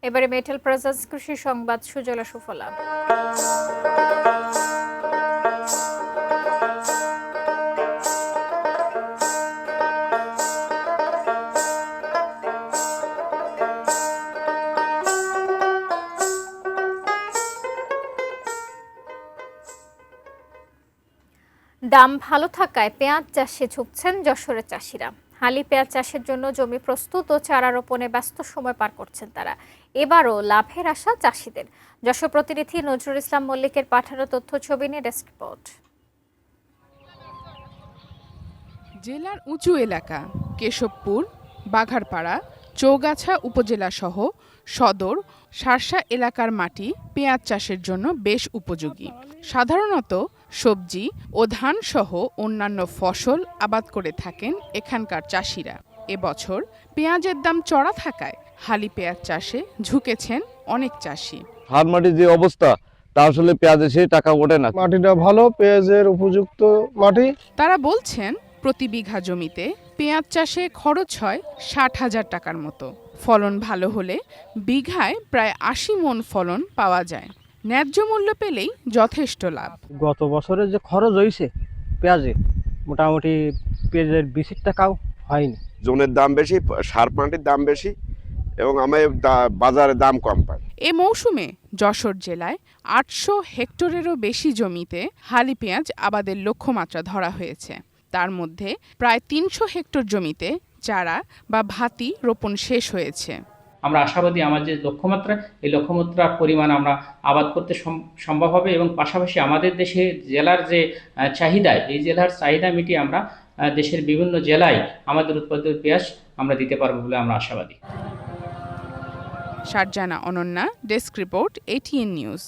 এবারে metal presence কৃষি সংবাদ সুজলা সুফলা। দাম ভালো থাকায় পেঁয়াজ চাষে ঝুঁকছেন যশোরের চাষিরা। হালি পেঁয়াজ চাষের জন্য জমি প্রস্তুত ও চারা রোপণে ব্যস্ত সময় পার করছেন তারা। এবারও লাভের আশা চাষিদের। যশোর প্রতিনিধি নজরুল ইসলাম মল্লিকের পাঠানো তথ্য ছবি নিয়ে ডেস্ক রিপোর্ট। জেলার উঁচু এলাকা কেশবপুর, বাঘারপাড়া, চৌগাছা উপজেলা সহ সদর, শার্শা এলাকার মাটি পেঁয়াজ চাষের জন্য বেশ উপযোগী। সাধারণত সবজি ও ধান সহ অন্যান্য ফসল আবাদ করে থাকেন এখানকার চাষিরা। এবছর পেঁয়াজের দাম চড়া থাকায় হালি পেঁয়াজ চাষে ঝুঁকেছেন অনেক চাষি। হাত মাটির যে অবস্থা তা আসলে পেঁয়াজে সেই টাকা ওঠে না। মাটিটা ভালো, পেঁয়াজের উপযুক্ত মাটি। তারা বলছেন প্রতি বিঘা জমিতে পেঁয়াজ চাষে খরচ হয় ৬০,০০০ টাকার মতো। ফলন ভালো হলে বিঘায় প্রায় ৮০ মণ ফলন পাওয়া যায়। ন্যায্য মূল্য পেলেই যথেষ্ট লাভ। গত বছরে যে খরচ হয়েছে পেঁয়াজে, মোটামুটি পেঁয়াজের ২০ টাকাও হয়নি। জমির দাম বেশি, সার পানির দাম বেশি এবং আমি বাজারে দাম কম পাই। এ মৌসুমে যশোর জেলায় ৮০০ হেক্টরেরও বেশি জমিতে হালি পেঁয়াজ আবাদের লক্ষ্যমাত্রা ধরা হয়েছে। তার মধ্যে প্রায় ৩০০ হেক্টর জমিতে চারা বা ভাতি রোপণ শেষ হয়েছে। আমরা আশাবাদী আমার যে লক্ষ্যমাত্রা, এই লক্ষ্যমাত্রার পরিমাণ আমরা আবাদ করতে সম্ভব হবে এবং পাশাপাশি আমাদের দেশে জেলার যে চাহিদা, এই জেলার চাহিদা মিটিয়ে আমরা দেশের বিভিন্ন জেলায় আমাদের উৎপাদিত পেঁয়াজ আমরা দিতে পারবো বলে আমরা আশাবাদী। Sharjana Ananya, desk report, ATN news.